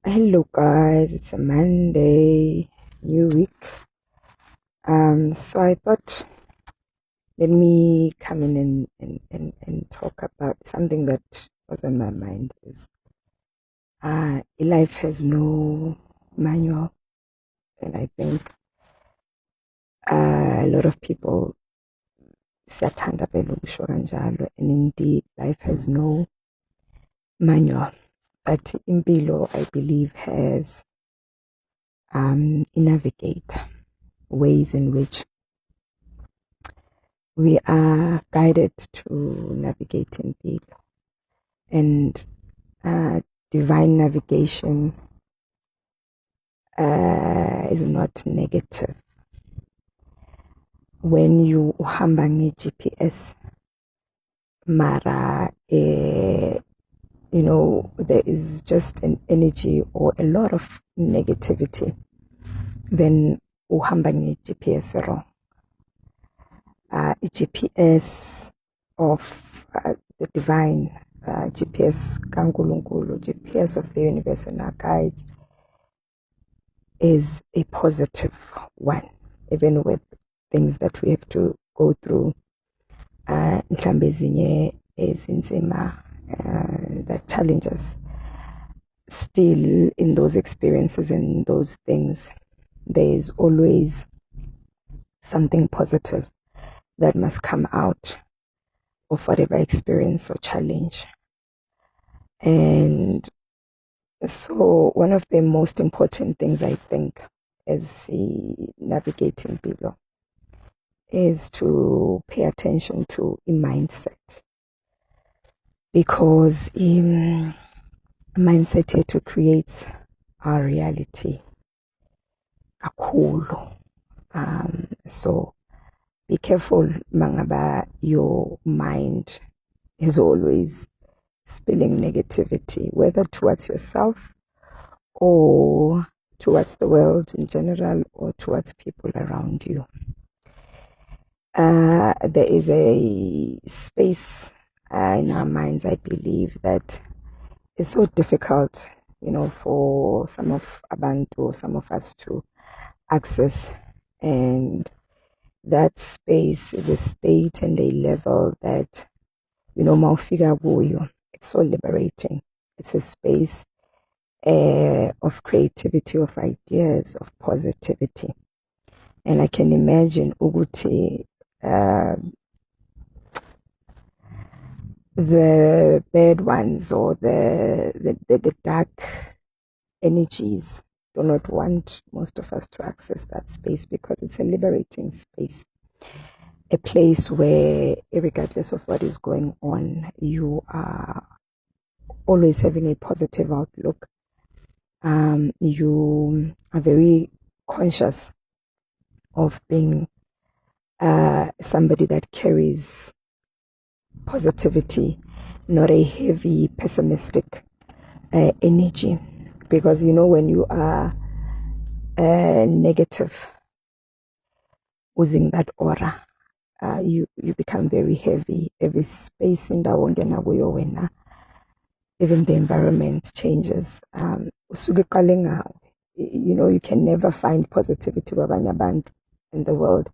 Hello guys, it's a Monday, new week. So I thought let me come in and talk about something that was on my mind is life has no manual, and I think a lot of people siyathanda phela ukusho kanjalo, and indeed life has no manual. But impilo, I believe, has navigate ways in which we are guided to navigate in field, and divine navigation is not negative. When you uhamba nge-GPS, mara there is just an energy or a lot of negativity, then uhamba nge-GPS wrong. GPS of the divine, GPS kaNkulunkulu, GPS of the universe and our guides is a positive one, even with things that we have to go through. Mhlambe ezinye ezinzima that challenges. Still, in those experiences and those things, there is always something positive that must come out of whatever experience or challenge. And so one of the most important things I think as navigating below is to pay attention to a mindset, because mindset here to create our reality kakhulu. So be careful mangaba your mind is always spilling negativity, whether towards yourself or towards the world in general or towards people around you. There is a space in our minds, I believe, that is so difficult, for some of Abantu, some of us to access. And that space is a state and a level that, it's so liberating. It's a space of creativity, of ideas, of positivity. And I can imagine Uguti, the bad ones or the dark energies do not want most of us to access that space, because it's a liberating space, a place where regardless of what is going on, you are always having a positive outlook. You are very conscious of being somebody that carries positivity, not a heavy pessimistic energy, because when you are negative, using that aura, you become very heavy. Every space in the even the environment changes. You can never find positivity in the world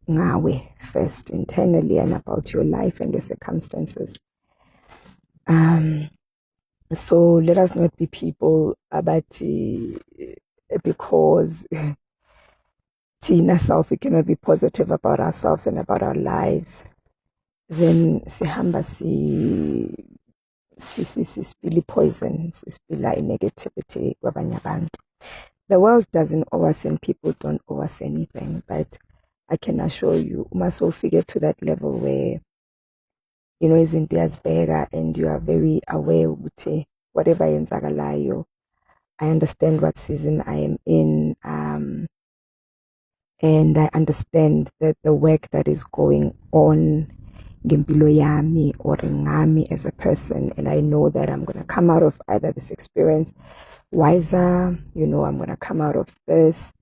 ngawe first, internally, and about your life and your circumstances. So let us not be people about because Tina self, we cannot be positive about ourselves and about our lives, then sihamba sispili poison, sispila negativity kwabanye abantu. The world doesn't owe us and people don't owe us anything, but I can assure you, you must all figure to that level where izinto uyazibheka and you are very aware ukuthi whatever yenzakalayo, I understand what season I am in, and I understand that the work that is going on ngempilo yami or ngami as a person, and I know that I'm going to come out of either this experience wiser, I'm going to come out of this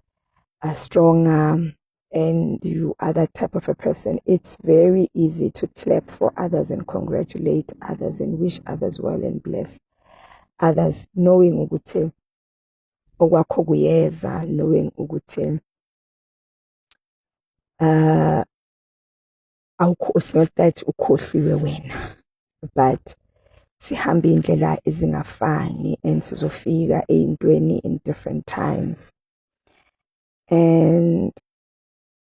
stronger, and you are that type of a person, it's very easy to clap for others and congratulate others and wish others well and bless others, knowing ukuthi okwakho kuyeza, knowing ukuthi it's not that ukhohliwe wena, but sihambe indlela ezingafani and sizofika eyintweni in different times. And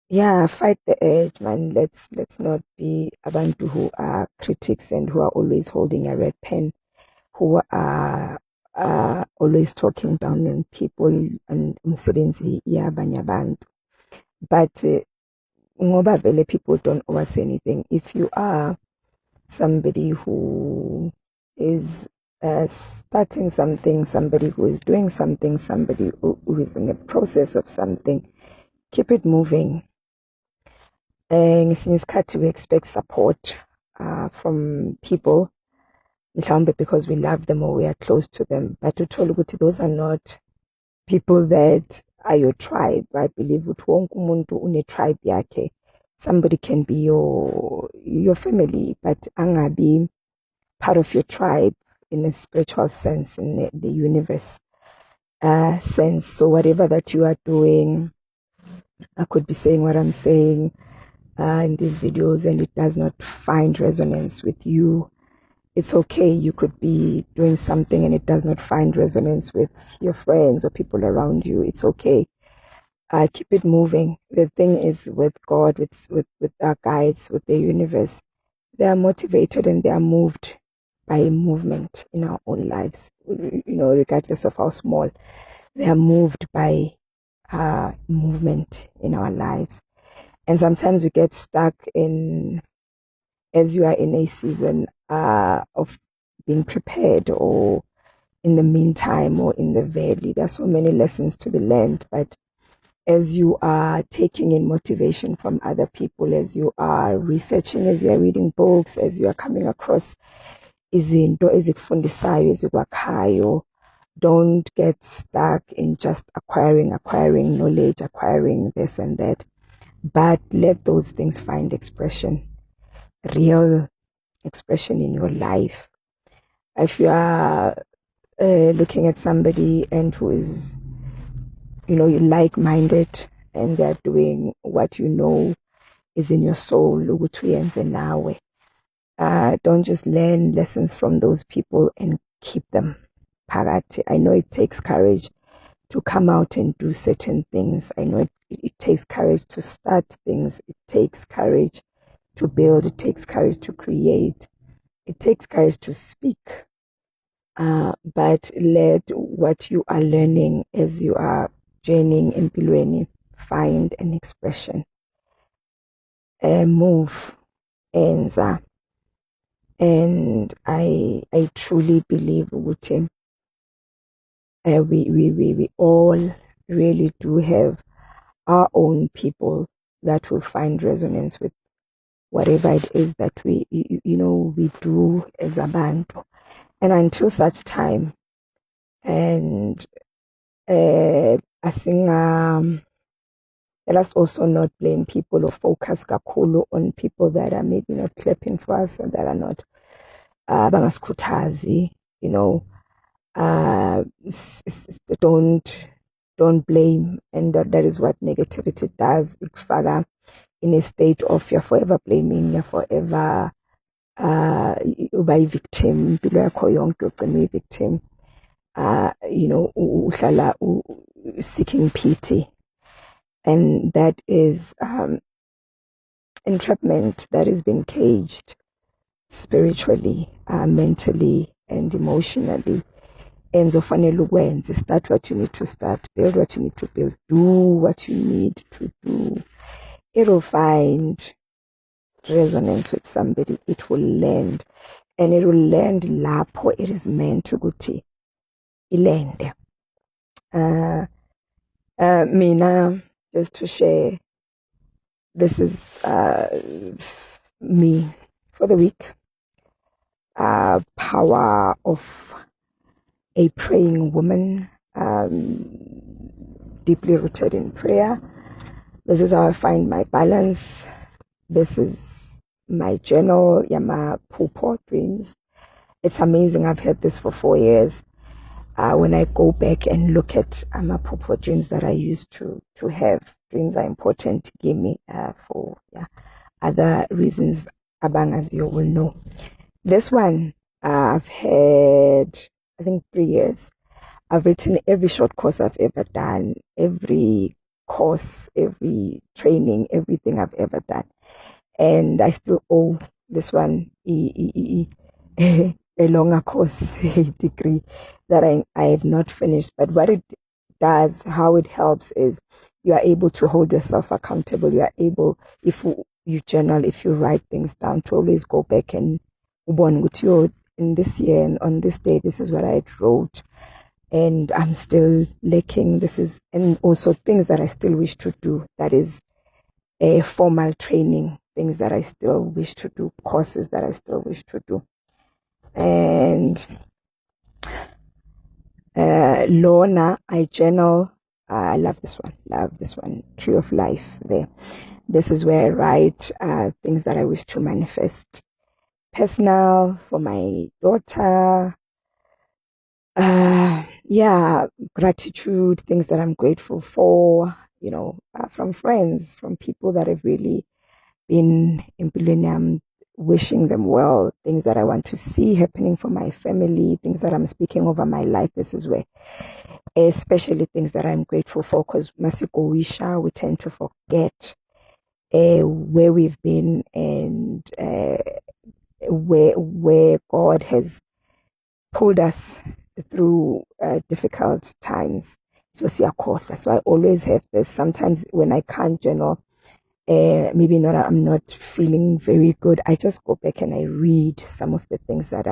yeah, fight the urge, man. Let's not be abantu who are critics and who are always holding a red pen, who are always talking down on people and umsebenzi yabanye abantu. But ngoba vele people don't always say anything. If you are somebody who is starting something, somebody who is doing something, somebody who is in the process of something, keep it moving. Ngesinye isikhathi we expect support from people, mhlawumbe because we love them or we are close to them, but uthole ukuthi those are not people that are your tribe. I believe ukuthi wonke umuntu une tribe yakhe. Somebody can be your family, but angabi part of your tribe in a spiritual sense, in the universe sense. So whatever that you are doing, I could be saying what I'm saying in these videos and it does not find resonance with you. It's okay. You could be doing something and it does not find resonance with your friends or people around you. It's okay. Keep it moving. The thing is with God, with our guides, with the universe, they are motivated and they are moved by movement in our own lives, regardless of how small. They are moved by movement in our lives. And sometimes we get stuck as you are in a season of being prepared, or in the meantime, or in the valley. There's so many lessons to be learned, but as you are taking in motivation from other people, as you are researching, as you are reading books, as you are coming across izinto ezikufundisayo, ezikwakhayo, don't get stuck in just acquiring knowledge, acquiring this and that, but let those things find expression, real expression in your life. If you are looking at somebody and who is, you're like-minded and they're doing what is in your soul, ukuthi uyenze nawe. Don't just learn lessons from those people and keep them phakathi. I know it takes courage to come out and do certain things. I know it takes courage to start things. It takes courage to build. It takes courage to create. It takes courage to speak. But let what you are learning as you are journeying in empilweni find an expression. Move. Enza. And I truly believe ukuthi we all really do have our own people that will find resonance with whatever it is that we do as abantu. And until such time, and I think let us also not blame people or focus kakhulu on people that are maybe not clapping for us and that are not bangasikhuthazi, don't blame. And that is what negativity does. Ikufaka in a state of you're forever blaming, you're forever uba victim, impilo yakho yonke ugcina victim, uhlala seeking pity, and that is entrapment, that is being caged spiritually, mentally and emotionally. And zofanele ukwenza, start what you need to start, build what you need to build, do what you need to do. It will find resonance with somebody. It will land, and it will land lapho it is meant to ukuthi ilende. Mina, just to share, this is me for the week. Power of a praying woman, deeply rooted in prayer. This is how I find my balance. This is my journal, Yama Pupo Dreams. It's amazing. I've had this for 4 years. When I go back and look at my Pupo dreams that I used to have, dreams are important to give me for other reasons. Abang, as you will know. This one, I've had, I think, 3 years. I've written every short course I've ever done, every course, every training, everything I've ever done. And I still owe this one a longer course degree that I have not finished. But what it does, how it helps is you are able to hold yourself accountable. You are able, if you journal, if you write things down, to always go back and with you in this year and on this day, this is what I wrote. And I'm still lacking. And also things that I still wish to do. That is a formal training, things that I still wish to do, courses that I still wish to do. And Lorna, I journal. I love this one. Tree of Life there. This is where I write things that I wish to manifest. Personal, for my daughter. Gratitude, things that I'm grateful for, from friends, from people that have really been in I'm wishing them well, things that I want to see happening for my family, things that I'm speaking over my life. This is where, especially things that I'm grateful for, because Masiko Wisha, we tend to forget where we've been and where God has pulled us through difficult times. So I always have this. Sometimes when I can't journal, I'm not feeling very good, I just go back and I read some of the things that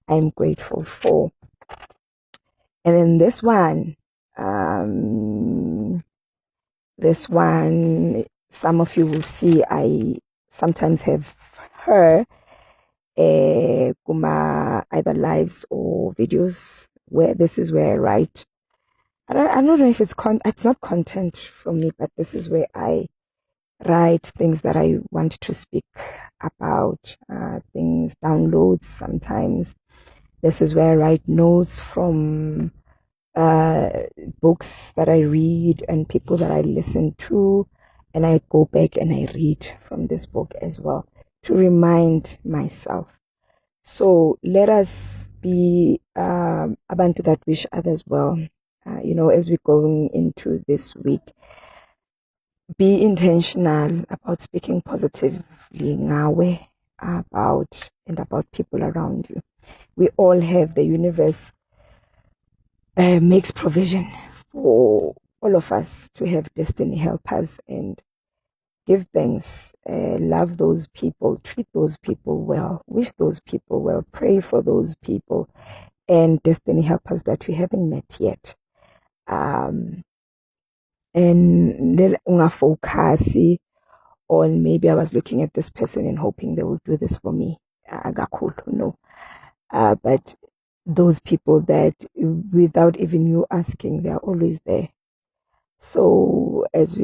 I'm grateful for. And then this one, some of you will see I sometimes have her either lives or videos where this is where I write. I don't know if it's not content for me, but this is where I write things that I want to speak about, things, downloads sometimes. This is where I write notes from books that I read and people that I listen to, and I go back and I read from this book as well to remind myself. So let us be abantu that wish others well. As we're going into this week, be intentional about speaking positively ngawe, about people around you. We all have, the universe makes provision for all of us to have destiny helpers, and give thanks, love those people, treat those people well, wish those people well, pray for those people and destiny helpers that we haven't met yet. And focus on, maybe I was looking at this person and hoping they will do this for me. No. But those people that without even you asking, they are always there. So as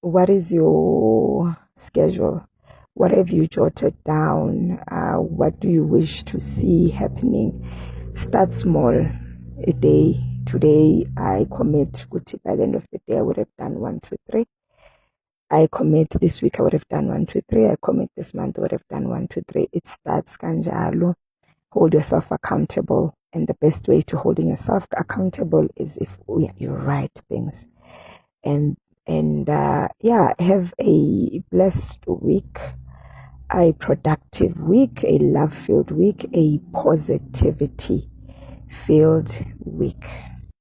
what is your schedule? What have you jotted down? What do you wish to see happening? Start small. A day. Today I commit, by the end of the day I would have done 1, 2, 3. I commit this week I would have done 1, 2, 3. I commit this month I would have done 1, 2, 3. It starts kanjalo. Hold yourself accountable, and the best way to holding yourself accountable is if you write things. And have a blessed week, a productive week, a love-filled week, a positivity-filled week.